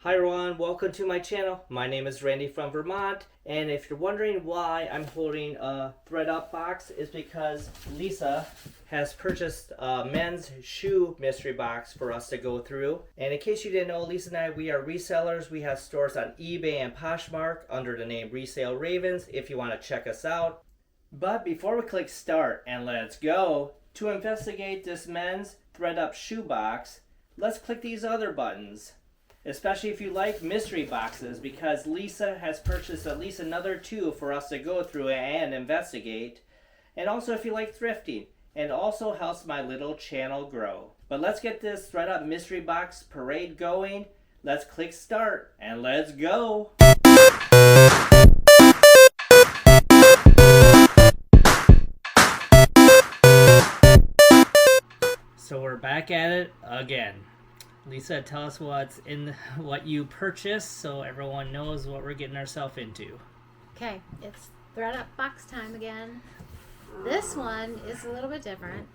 Hi everyone, welcome to my channel. My name is Randy from Vermont, and if you're wondering why I'm holding a Thredup box, it's because Lisa has purchased a men's shoe mystery box for us to go through. And in case you didn't know, Lisa and I, we are resellers. We have stores on eBay and Poshmark under the name Resale Ravens if you want to check us out. But before we click start and let's go, to investigate this men's Thredup shoe box, let's click these other buttons. Especially if you like mystery boxes, because Lisa has purchased at least another 2 for us to go through and investigate. And also if you like thrifting, and also helps my little channel grow. But let's get this Thredup mystery box parade going. Let's click start and let's go. So we're back at it again. Lisa, tell us what's in what you purchased so everyone knows what we're getting ourselves into. Okay, it's Thredup box time again. This one is a little bit different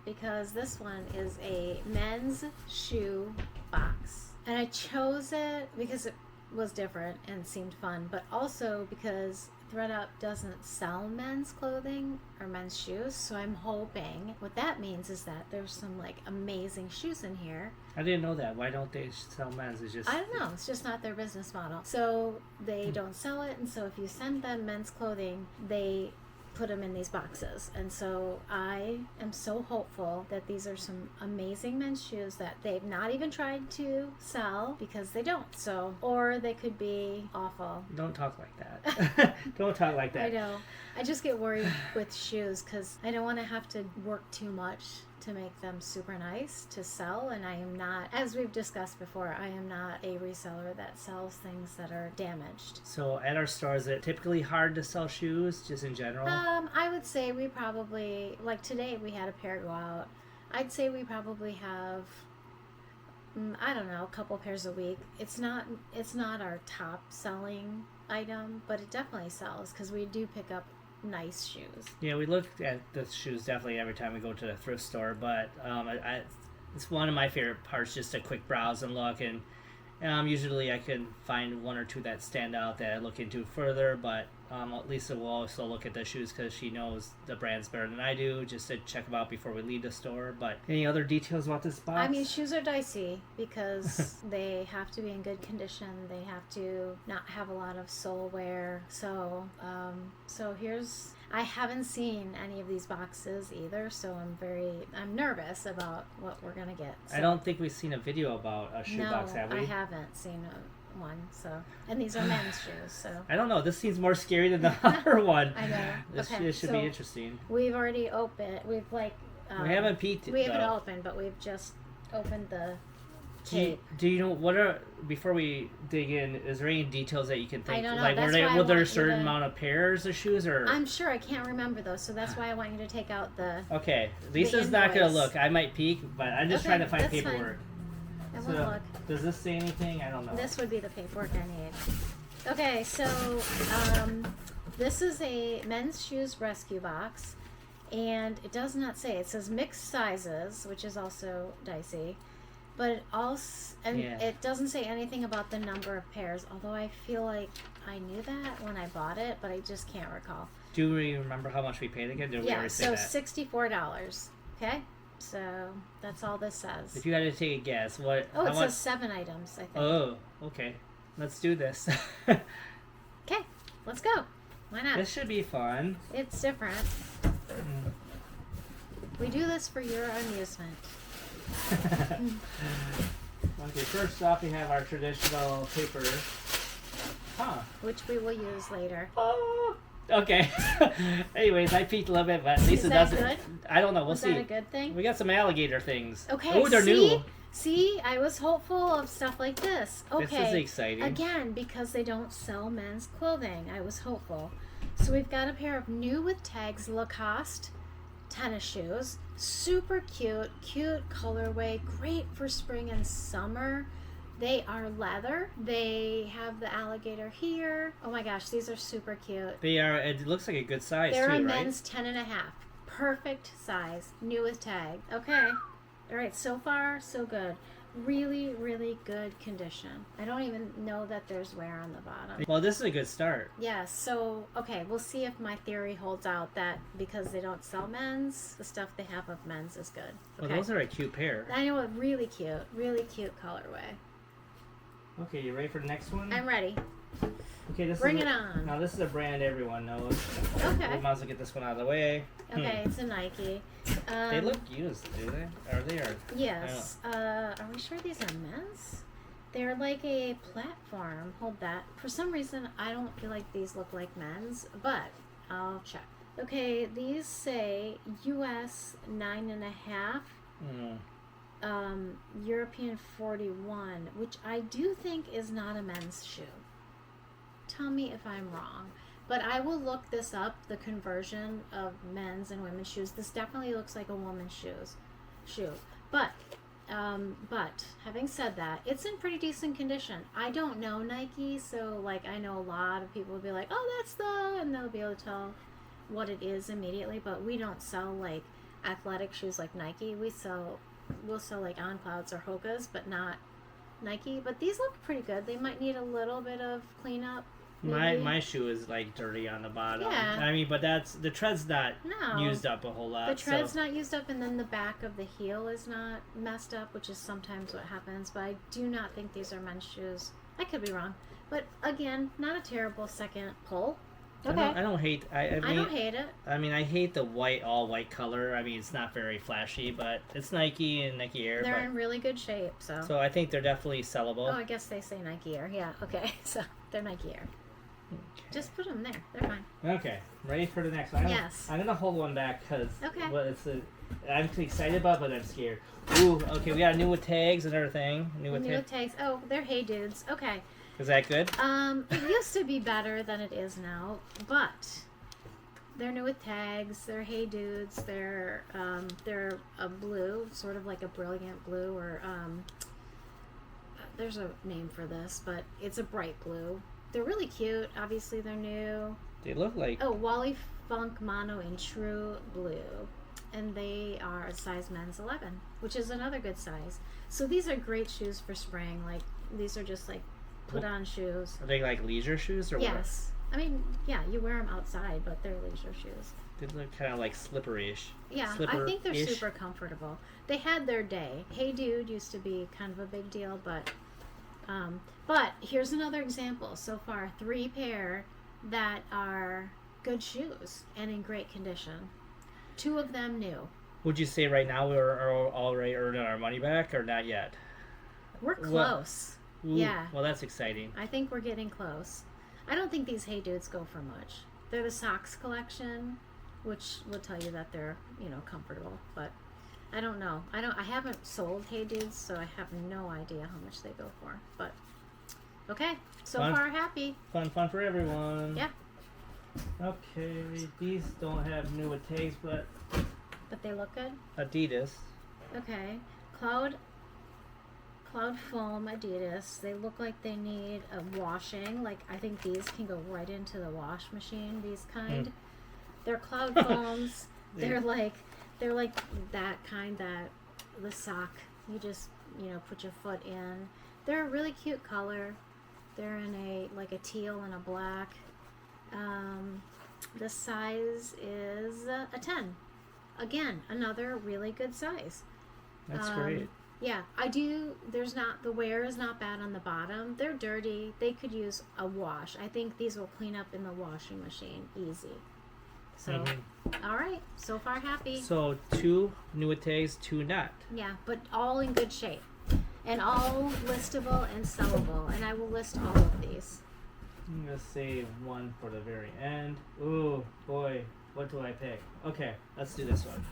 because this one is a men's shoe box. And I chose it because it was different and seemed fun, but also because Thredup doesn't sell men's clothing or men's shoes, so I'm hoping what that means is that there's some like amazing shoes in here. I didn't know that. Why don't they sell men's? It's just I don't know. It's just not their business model. So they don't sell it, and so if you send them men's clothing, they put them in these boxes. And so I am so hopeful that these are some amazing men's shoes that they've not even tried to sell because they don't. So, or they could be awful. Don't talk like that. Don't talk like that. I know. I just get worried with shoes because I don't want to have to work too much to make them super nice to sell, and I am not, as we've discussed before, I am not a reseller that sells things that are damaged. So at our store, is it typically hard to sell shoes just in general? I would say we probably, like today we had a pair go out. I'd say we probably have, I don't know, a couple pairs a week. It's not our top selling item, but it definitely sells because we do pick up nice shoes. Yeah, we look at the shoes definitely every time we go to the thrift store, but it's one of my favorite parts, just a quick browse and look, and usually I can find 1 or 2 that stand out that I look into further, but Lisa will also look at the shoes because she knows the brands better than I do, just to check them out before we leave the store. But any other details about this box? I mean, shoes are dicey because they have to be in good condition. They have to not have a lot of sole wear. So, I haven't seen any of these boxes either, so I'm nervous about what we're gonna get. So, I don't think we've seen a video about a shoe box, have we? I haven't seen one. So, and these are men's shoes. So I don't know. This seems more scary than the other one. I know. This should be interesting. We've already opened. We've like. We haven't peeked. We haven't opened, but we've just opened the tape. Do you know what are, before we dig in, is there any details that you can think? I don't know. Like, were there a certain amount of pairs of shoes, or? I'm sure I can't remember those, so that's why I want you to take out the. Okay, Lisa's not gonna look. I might peek, but I'm just trying to find paperwork. I won't look. Does this say anything? I don't know. This would be the paperwork I need. Okay, so this is a men's shoes rescue box, and it does not say. It says mixed sizes, which is also dicey, but it doesn't say anything about the number of pairs. Although I feel like I knew that when I bought it, but I just can't recall. Do we remember how much we paid again? Did we already say that? $64. Okay. So that's all this says. If you had to take a guess, what? Oh, it says 7 items, I think. Oh, okay. Let's do this. Okay, let's go. Why not? This should be fun. It's different. We do this for your amusement. Okay, first off we have our traditional paper. Which we will use later. Oh. Okay. Anyways, I peeked a little bit, but Lisa doesn't. Good? I don't know. We'll see. Is that a good thing? We got some alligator things. Okay. Oh, they're new. See, I was hopeful of stuff like this. Okay. This is exciting. Again, because they don't sell men's clothing, I was hopeful. So we've got a pair of new with tags Lacoste tennis shoes. Super cute colorway, great for spring and summer. They are leather. They have the alligator here. Oh my gosh, these are super cute. They are. It looks like a good size They're too, a right? men's 10.5. Perfect size. New with tag. Okay. All right. So far, so good. really, really good condition. I don't even know that there's wear on the bottom. Well, this is a good start. Yes, so, okay, we'll see if my theory holds out that because they don't sell men's, the stuff they have of men's is good. Well, Okay. those are a cute pair. I know, really cute colorway. Okay, you ready for the next one? I'm ready. Okay, this Bring is it on. Now this is a brand everyone knows. Okay. We might as well get this one out of the way. Okay, it's a Nike. They look used, do they? Are they? Or Yes. Are we sure these are men's? They're like a platform. Hold that. For some reason, I don't feel like these look like men's, but I'll check. Okay, these say US 9.5. European 41, which I do think is not a men's shoe. Tell me if I'm wrong. But I will look this up, the conversion of men's and women's shoes. This definitely looks like a woman's shoe. But having said that, it's in pretty decent condition. I don't know Nike, so like I know a lot of people will be like, oh, that's and they'll be able to tell what it is immediately. But we don't sell like athletic shoes like Nike. We'll sell like On Clouds or Hoka's, but not Nike. But these look pretty good. They might need a little bit of cleanup. My shoe is like dirty on the bottom. Yeah. I mean, but the tread's not used up a whole lot. The tread's not used up, and then the back of the heel is not messed up, which is sometimes what happens. But I do not think these are men's shoes. I could be wrong, but again, not a terrible second pull. Okay. I don't hate. I mean, I don't hate it. I mean, I hate the all white color. I mean, it's not very flashy, but it's Nike and Nike Air. They're in really good shape, so. So I think they're definitely sellable. Oh, I guess they say Nike Air. Yeah. Okay. So they're Nike Air. Okay. Just put them there. They're fine. Okay, ready for the next one? Yes. I'm gonna hold one back because Okay. I'm excited about, but I'm scared. Ooh, okay, we got new with tags and everything. New with tags. Oh, they're Hey Dudes. Okay. Is that good? It used to be better than it is now, but they're new with tags. They're Hey Dudes. They're a blue, sort of like a brilliant blue, or there's a name for this, but it's a bright blue. They're really cute. Obviously, they're new. They look like... Oh, Wally Funk Mono in true blue. And they are a size men's 11, which is another good size. So these are great shoes for spring. Like, these are just like put-on shoes. Are they like leisure shoes or what? Yes. I mean, yeah, you wear them outside, but they're leisure shoes. They look kind of like slippery-ish. Yeah, I think they're super comfortable. They had their day. Hey Dude used to be kind of a big deal, but here's another example. So far, 3 pair that are good shoes and in great condition. 2 of them new. Would you say right now we're already earning our money back or not yet? We're close. Ooh, yeah. Well, that's exciting. I think we're getting close. I don't think these Hey Dudes go for much. They're the socks collection, which will tell you that they're, comfortable, but I don't know. I haven't sold Hey Dudes, so I have no idea how much they go for. But okay, so far happy. Fun for everyone. Yeah. Okay, these don't have new with tags, but they look good. Adidas. Okay, Cloud Foam Adidas. They look like they need a washing. Like I think these can go right into the wash machine. These kind. They're Cloud Foams. They're like that kind that the sock you just put your foot in. They're a really cute color. They're in a teal and a black. The size is a 10. Again, another really good size. That's great. Yeah, I do. The wear is not bad on the bottom. They're dirty. They could use a wash. I think these will clean up in the washing machine easy. So, all right. So far, happy. So 2 new with tags, 2 not. Yeah, but all in good shape. And all listable and sellable. And I will list all of these. I'm going to save one for the very end. Ooh, boy. What do I pick? Okay, let's do this one.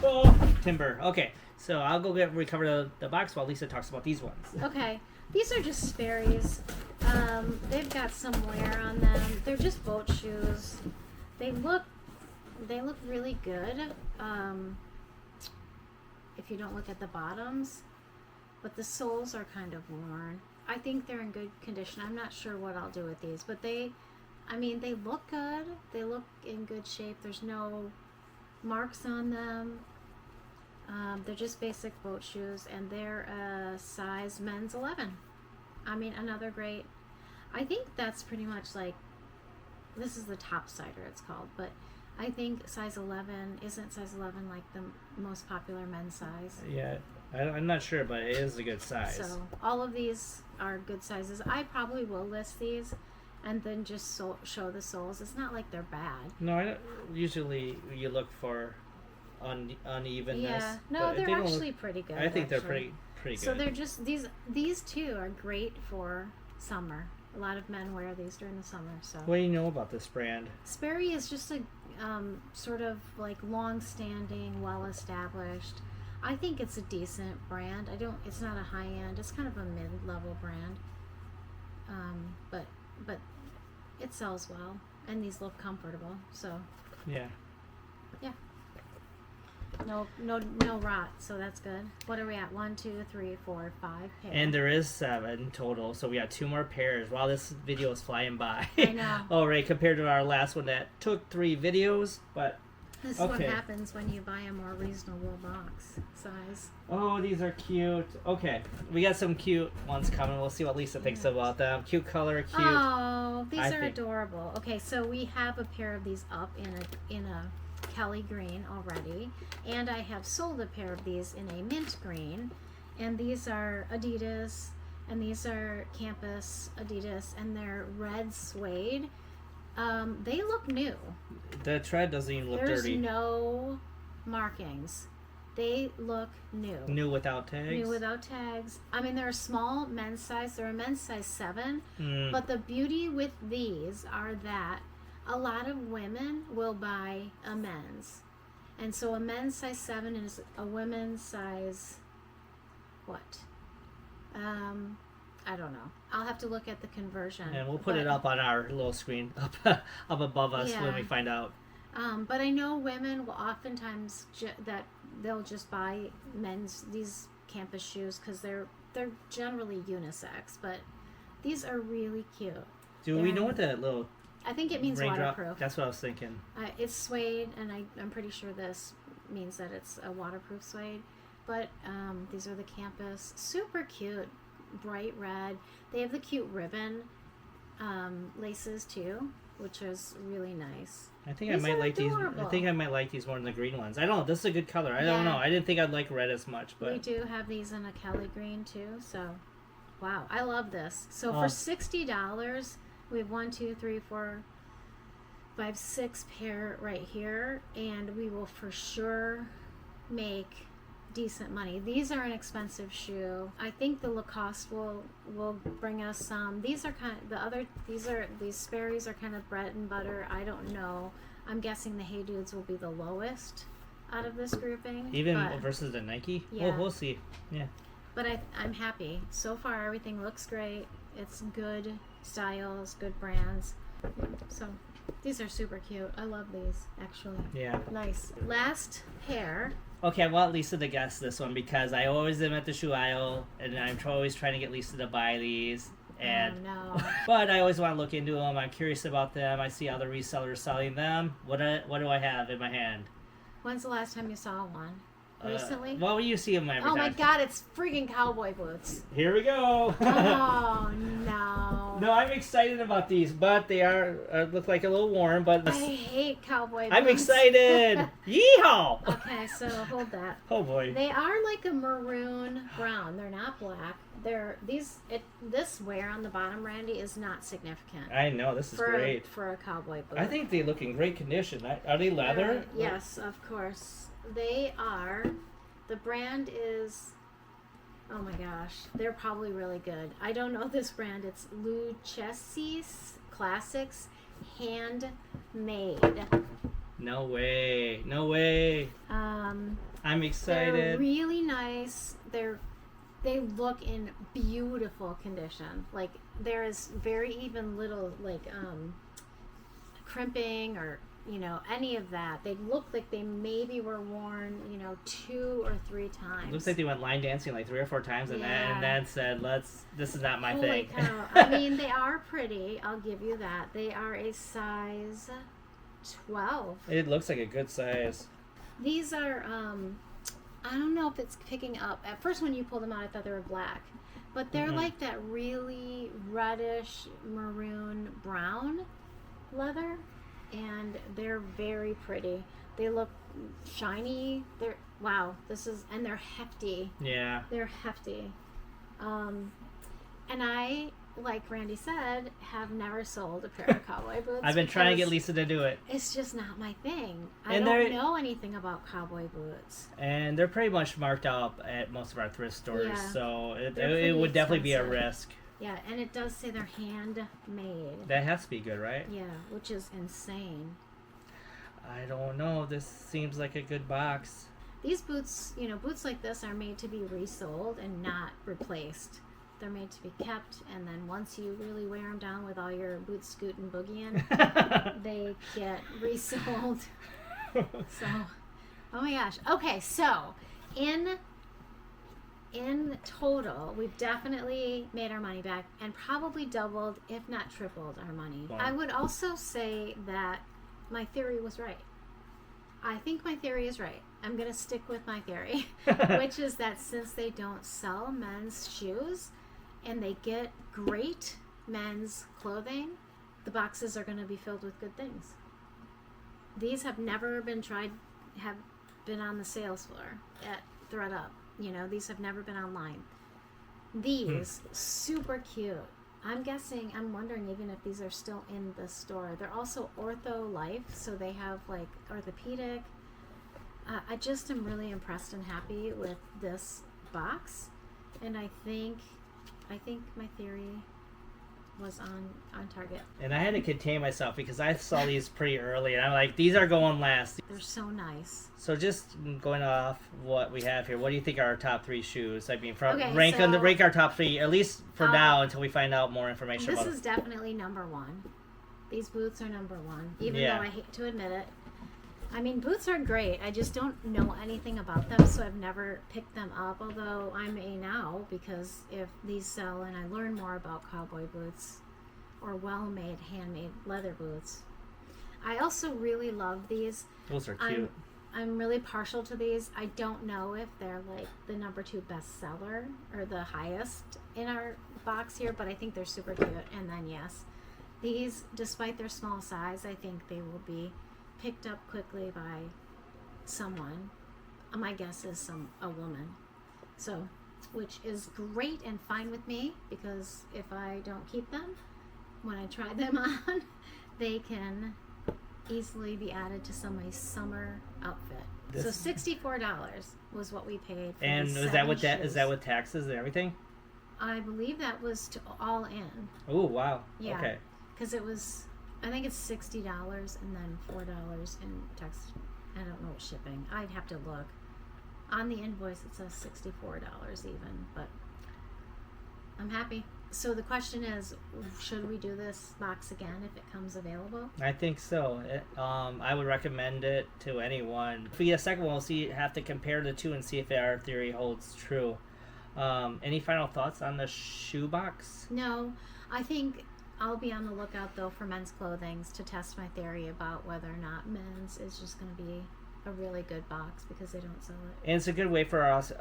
Oh, timber. Okay, so I'll go recover the box while Lisa talks about these ones. Okay, these are just Sperry's. They've got some wear on them. They're just boat shoes. They look really good. If you don't look at the bottoms, but the soles are kind of worn. I think they're in good condition. I'm not sure what I'll do with these, but they look good. They look in good shape. There's no marks on them. They're just basic boat shoes, and they're a size men's 11. I mean, another great. I think that's pretty much like, this is the top sider it's called, but I think size 11, isn't size 11 like the most popular men's size? Yeah, I'm not sure, but it is a good size. So all of these are good sizes. I probably will list these and then just show the soles. It's not like they're bad. No, I don't, usually you look for unevenness. Yeah, no, they're actually pretty good. I think they're actually. pretty good. So they're just, these two are great for summer. A lot of men wear these during the summer. So What do you know about this brand? Sperry is just a sort of like long-standing, well-established. I think it's a decent brand. It's not a high-end. It's kind of a mid-level brand. But it sells well, and these look comfortable. So Yeah. no rot. So that's good. What are we at? 1, 2, 3, 4, 5 pairs. And there is 7 total, so we got 2 more pairs. Wow, this video is flying by. I know. All right, compared to our last one that took 3 videos, but This is what happens when you buy a more reasonable box size. oh, these are cute. Okay, we got some cute ones coming. We'll see what Lisa thinks about them. Cute color, cute. Oh, these I are think- adorable. Okay, so we have a pair of these up in a Kelly green already, and I have sold a pair of these in a mint green, and these are Adidas, and these are Campus Adidas, and they're red suede. They look new. The tread doesn't even look There's dirty. no markings. They look new. New without tags. New without tags. I mean, they're a small men's size. They're a men's size 7. Mm. But the beauty with these are that a lot of women will buy a men's. And so a men's size 7 is a women's size, what? I don't know. I'll have to look at the conversion. And we'll put it up on our little screen up above us when Yeah. we find out. But I know women will oftentimes that they'll just buy these campus shoes because they're generally unisex. But these are really cute. Do we know what that little I think it means raindrop? waterproof. That's what I was thinking. It's suede, and I'm pretty sure this means that it's a waterproof suede. But these are the campus, super cute, bright red. They have the cute ribbon laces too, which is really nice. I think These I might are like these. I adorable. think I might like these more than the green ones. I don't know. This is a good color. I don't Yeah. know. I didn't think I'd like red as much, We but do have these in a Kelly green too. So, wow, I love this. So Oh. for $60, we have 1, 2, 3, 4, 5, 6 pair right here, and we will for sure make decent money. These are an expensive shoe. I think the Lacoste will bring us some. These are kind of these Sperry's are kind of bread and butter. I don't know. I'm guessing the Hey Dudes will be the lowest out of this grouping. even but, versus the Nike. Yeah. Well, we'll see. Yeah. but I'm happy. So far everything looks great. It's good styles, good brands. So these are super cute. I love these actually. Yeah. Nice. Last pair. Okay, I want Lisa to guess this one because I always am at the shoe aisle and I'm always trying to get Lisa to buy these. And Oh no. but I always want to look into them. I'm curious about them. I see other resellers selling them. What do I have in my hand? When's the last time you saw one? Recently? Well, you see them every Oh time. my god, it's freaking cowboy boots. Here we go. Oh no. No, I'm excited about these, but they are look like a little worn. But I hate cowboy boots. I'm excited. Yeehaw! Okay, so hold that. Oh boy. They are like a maroon brown. They're not black. This wear on the bottom, Randy, is not significant. I know this is for great. for a cowboy boot. I think they look in great condition. Are they leather? Yes, of course. They are. The brand is. Oh my gosh, they're probably really good. I don't know this brand. It's Lucchesi's Classics Handmade. No way. No way. I'm They're excited. really nice. They look in beautiful condition. Like there is very even little like crimping or any of that. They look like they maybe were worn 2 or 3 times. Looks like they went line dancing like 3 or 4 times and then said, this is not my Holy thing. cow. I mean, they are pretty. I'll give you that. They are a size 12. It looks like a good size. These are I don't know if it's picking up. At first when you pulled them out, I thought they were black. But they're like that really reddish maroon brown leather. And they're very pretty. They look shiny. Wow, and they're hefty. Yeah. They're hefty. And I, like Randy said, have never sold a pair of cowboy boots. I've been trying to get Lisa to do it. It's just not my thing. I And don't know anything about cowboy boots. And they're pretty much marked up at most of our thrift stores, Yeah. so it They're would definitely be a expensive. risk. Yeah, and it does say they're handmade. That has to be good, right? Yeah, which is insane. I don't know. This seems like a good box. These boots, boots like this are made to be resold and not replaced. They're made to be kept, and then once you really wear them down with all your boots scooting boogieing, they get resold. So, oh my gosh. Okay, so in total, we've definitely made our money back and probably doubled, if not tripled, our money. Wow. I would also say that my theory was right. I think my theory is right. I'm going to stick with my theory, which is that since they don't sell men's shoes and they get great men's clothing, the boxes are going to be filled with good things. These have never been have been on the sales floor at Thredup. These have never been online. These, super cute. I'm wondering even if these are still in the store. They're also Ortho Life, so they have like orthopedic. I just am really impressed and happy with this box, and I think my theory was on target. And I had to contain myself because I saw these pretty early, and I'm like, these are going last. They're so nice. So just going off what we have here, what do you think are our top 3 shoes? I mean, Okay, rank our top 3, at least for now, until we find out more information This about is definitely number 1. These boots are number 1, even Yeah. though I hate to admit it. I mean, boots are great. I just don't know anything about them, so I've never picked them up, although I may now, because if these sell and I learn more about cowboy boots or well-made, handmade leather boots. I also really love these. Those are cute. I'm really partial to these. I don't know if they're like the number 2 bestseller or the highest in our box here, but I think they're super cute. And then yes, these, despite their small size, I think they will be picked up quickly by someone. My guess is a woman. So, which is great and fine with me, because if I don't keep them, when I try them on, they can easily be added to somebody's summer outfit. So $64 was what we paid for And these is 7 that shoes. with taxes and everything? I believe that was all in. Oh, wow. Yeah. Okay. Because it was, I think it's $60 and then $4 in tax. I don't know what shipping. I'd have to look. On the invoice it says $64 even, but I'm happy. So the question is, should we do this box again if it comes available? I think so. I would recommend it to anyone. If we get a second one, we'll have to compare the two and see if our theory holds true. Any final thoughts on the shoe box? No, I think I'll be on the lookout though for men's clothing to test my theory about whether or not men's is just going to be a really good box because they don't sell it. And it's a good way for us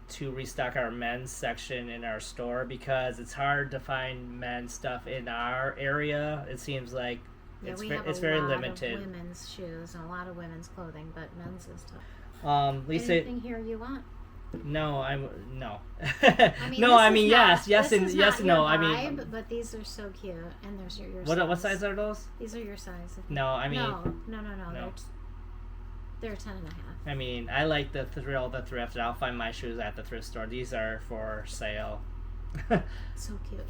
to restock our men's section in our store, because it's hard to find men's stuff in our area. It seems like it's very limited. Of women's shoes and a lot of women's clothing, but men's is tough. Lisa, anything here you want? no. I mean, no. I this mean, is yes, not- yes, this and is yes, not no. your I mean, vibe, but these are so cute, and there's your what size are those? These are your size. No, I mean, No. They're 10 and a half. I mean, I like the thrift. I'll find my shoes at the thrift store. These are for sale. So cute.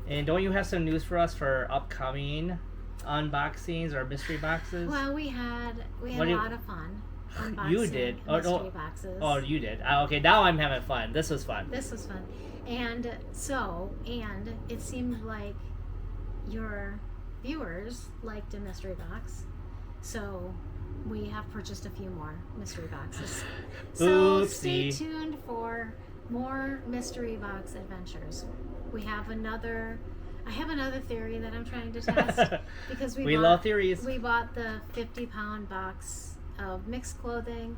And don't you have some news for us for upcoming unboxings or mystery boxes? Well, we had a lot of fun unboxing You did. mystery boxes. Oh, you did. Okay, now I'm having fun. This was fun. This was fun. And it seemed like your viewers liked a mystery box. So we have purchased a few more mystery boxes. So stay Oopsie. tuned for more mystery box adventures. I have another theory that I'm trying to test because we love theories. We bought the 50-pound box of mixed clothing,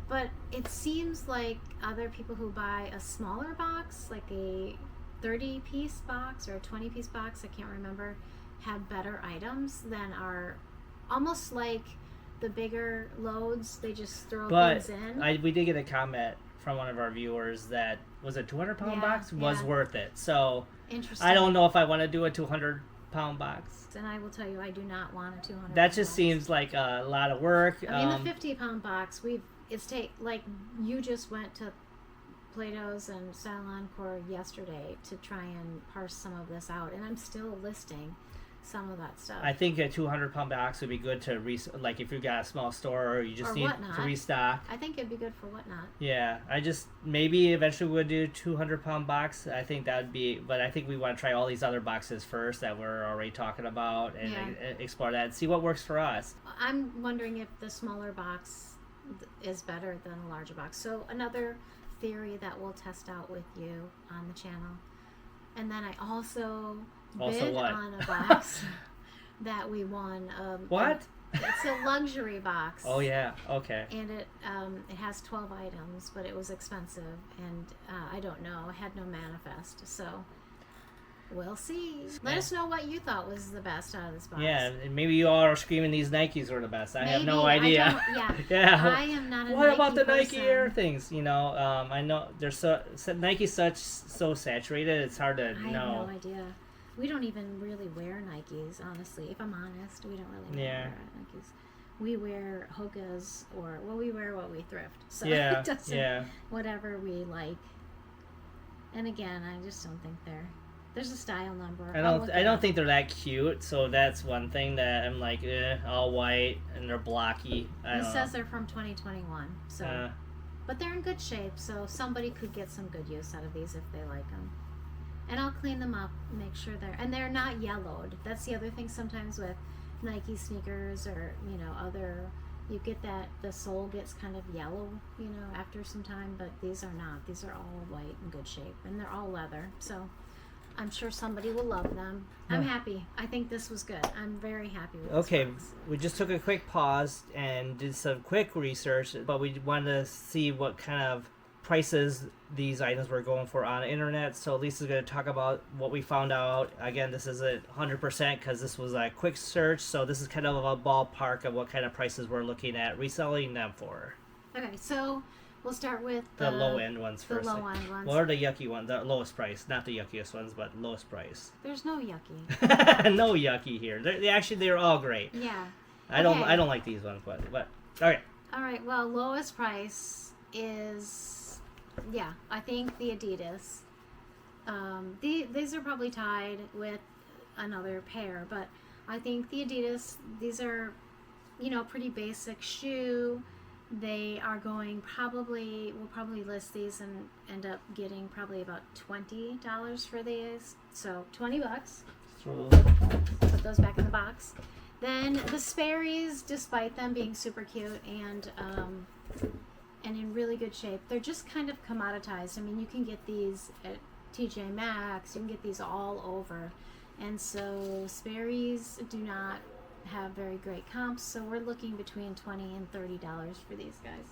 But it seems like other people who buy a smaller box, like a 30-piece box or a 20-piece box, I can't remember, have better items than are almost like the bigger loads. They just throw things in. We did get a comment from one of our viewers that was a 200-pound box Yeah. was worth it. So Interesting. I don't know if I want to do a 200-pound box. And I will tell you, I do not want a 200. That just seems like a lot of work. I mean, the 50-pound box, like you just went to Plato's and Salon Core yesterday to try and parse some of this out, and I'm still listing some of that stuff. I think a 200-pound box would be good to like if you've got a small store or you just need to restock. I think it'd be good for whatnot. Yeah, maybe eventually we'll do a 200-pound box. I think that would be, but I think we want to try all these other boxes first that we're already talking about and explore that and see what works for us. I'm wondering if the smaller box is better than a larger box. So another theory that we'll test out with you on the channel. And then I also bid on a box that we won. What? It's a luxury box. Oh yeah, okay. And it has 12 items, but it was expensive, and I don't know. I had no manifest, so we'll see. Let us know what you thought was the best out of this box. Yeah, and maybe you all are screaming these Nikes were the best. I have no idea. Yeah. I am not a What Nike about the person. Nike Air things? You know, I know there's Nike's so saturated. It's hard to know. I have no idea. We don't even really wear Nikes, honestly. If I'm honest, we don't really wear Nikes. We wear Hoka's we wear what we thrift. So it doesn't, whatever we like. And again, I just don't think there's a style number. I don't think they're that cute, so that's one thing that I'm like, all white and they're blocky. It says they're from 2021, so but they're in good shape, so somebody could get some good use out of these if they like them. And I'll clean them up, make sure they're not yellowed. That's the other thing sometimes with Nike sneakers or other. You get that the sole gets kind of yellow, after some time, but these are not. These are all white and good shape, and they're all leather. So I'm sure somebody will love them. I'm happy. I think this was good. I'm very happy with this box. We just took a quick pause and did some quick research, but we wanted to see what kind of prices these items were going for on the internet. So Lisa's going to talk about what we found out. Again, this isn't 100% because this was a quick search, so this is kind of a ballpark of what kind of prices we're looking at reselling them for. Okay, so we'll start with the low-end ones first. The low-end ones. What are the yucky ones? The lowest price. Not the yuckiest ones, but lowest price. There's no yucky. No yucky here. They're all great. Yeah. I don't like these ones, but okay. All right, well, lowest price is... Yeah, I think the Adidas. These are probably tied with another pair, but I think the Adidas, these are, pretty basic shoe. They are going we'll probably list these and end up getting probably about $20 for these. So $20. Put those back in the box. Then the Sperry's, despite them being super cute and in really good shape, they're just kind of commoditized. I mean, you can get these at TJ Maxx, you can get these all over. And so Sperry's do not have very great comps, so we're looking between $20 and $30 for these guys.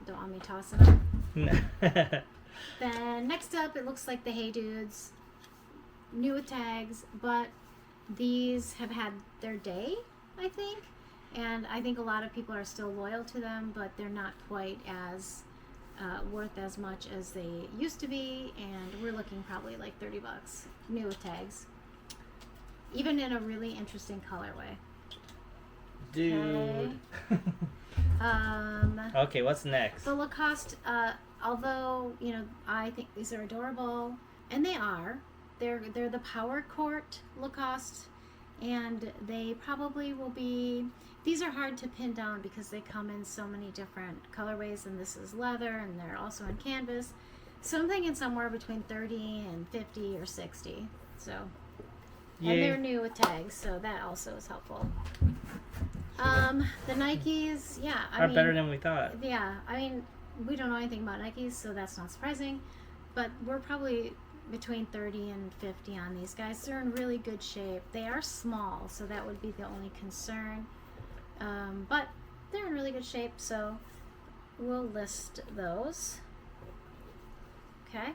Don't want me tossing them. Then next up, it looks like the Hey Dudes. New with tags, but these have had their day, I think. And I think a lot of people are still loyal to them, but they're not quite as worth as much as they used to be. And we're looking probably like $30, new with tags, even in a really interesting colorway. Dude. Okay. Okay, what's next? The Lacoste, although I think these are adorable, and they are. They're the Power Court Lacoste, and they probably will be. These are hard to pin down because they come in so many different colorways, and this is leather, and they're also in canvas. So I'm thinking somewhere between 30 and 50 or 60. So, and they're new with tags, so that also is helpful. The Nikes, are better than we thought. Yeah, I mean, we don't know anything about Nikes, so that's not surprising. But we're probably between 30 and 50 on these guys. They're in really good shape. They are small, so that would be the only concern. But they're in really good shape, so we'll list those. Okay.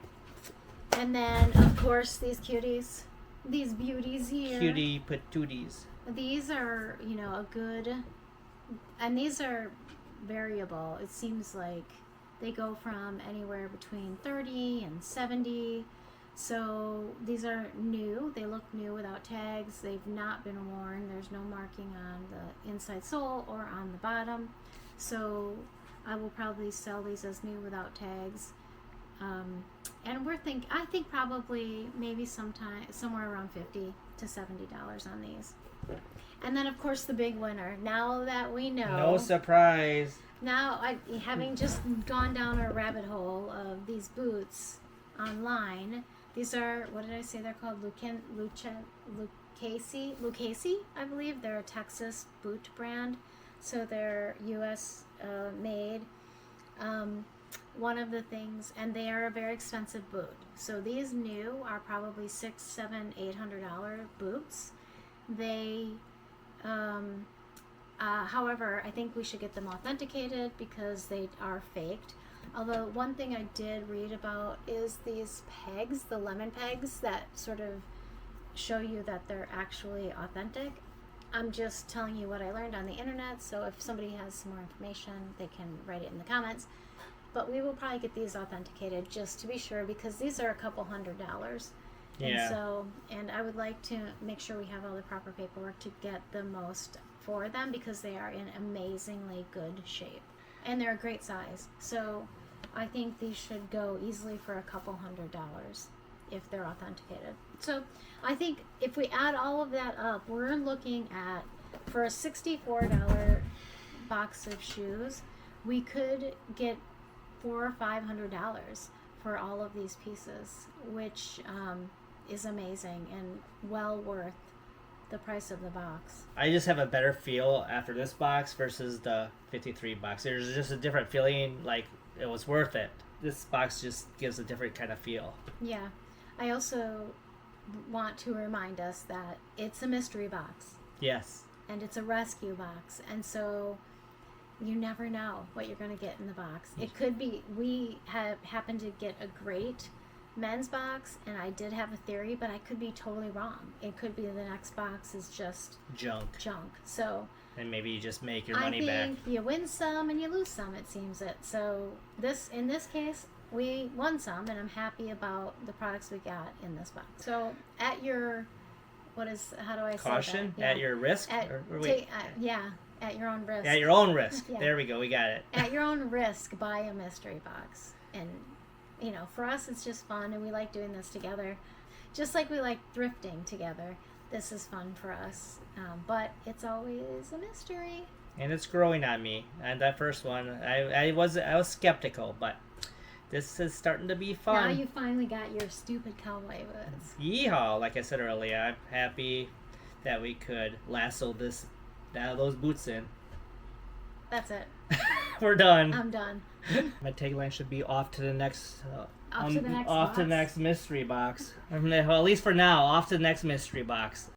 And then, of course, these cuties, these beauties here. Cutie patooties. These are, a good, and these are variable. It seems like they go from anywhere between 30 and 70. So these are new. They look new without tags. They've not been worn. There's no marking on the inside sole or on the bottom. So I will probably sell these as new without tags. And I think probably maybe somewhere around $50 to $70 on these. And then of course the big winner. Now that we know. No surprise. Now, having just gone down a rabbit hole of these boots online, these are, what did I say they're called? Lucchese, I believe. They're a Texas boot brand. So they're U.S. made. One of the things, and they are a very expensive boot. So these new are probably $600, $700, $800 boots. They, however, I think we should get them authenticated because they are faked. Although one thing I did read about is these pegs, the lemon pegs that sort of show you that they're actually authentic. I'm just telling you what I learned on the internet, so if somebody has some more information, they can write it in the comments. But we will probably get these authenticated just to be sure, because these are a couple $100. Yeah. And I would like to make sure we have all the proper paperwork to get the most for them, because they are in amazingly good shape. And they're a great size. So I think these should go easily for a couple $100 if they're authenticated. So I think if we add all of that up, we're looking at, for a $64 box of shoes, we could get $400 or $500 for all of these pieces, which is amazing and well worth the price of the box. I just have a better feel after this box versus the 53 box. There's just a different feeling, like it was worth it. This box just gives a different kind of feel. Yeah. I also want to remind us that it's a mystery box. Yes. And it's a rescue box. And so you never know what you're going to get in the box. It could be, we have happened to get a great men's box, and I did have a theory, but I could be totally wrong. It could be the next box is just junk. So, and maybe you just make your money back. I think you win some and you lose some, it seems it. So in this case, we won some, and I'm happy about the products we got in this box. So at your, how do I say caution? that? Yeah. At your risk? Yeah. At your own risk. At your own risk. Yeah. There we go. We got it. At your own risk, buy a mystery box. And, for us, it's just fun, and we like doing this together. Just like we like thrifting together. This is fun for us. But it's always a mystery. And it's growing on me. And that first one, I was skeptical, but this is starting to be fun. Now you finally got your stupid cowboy boots. Yeehaw! Like I said earlier, I'm happy that we could lasso those boots in. That's it. We're done. I'm done. My tagline should be off to the next off to the next off to the next mystery box. Well, at least for now, off to the next mystery box.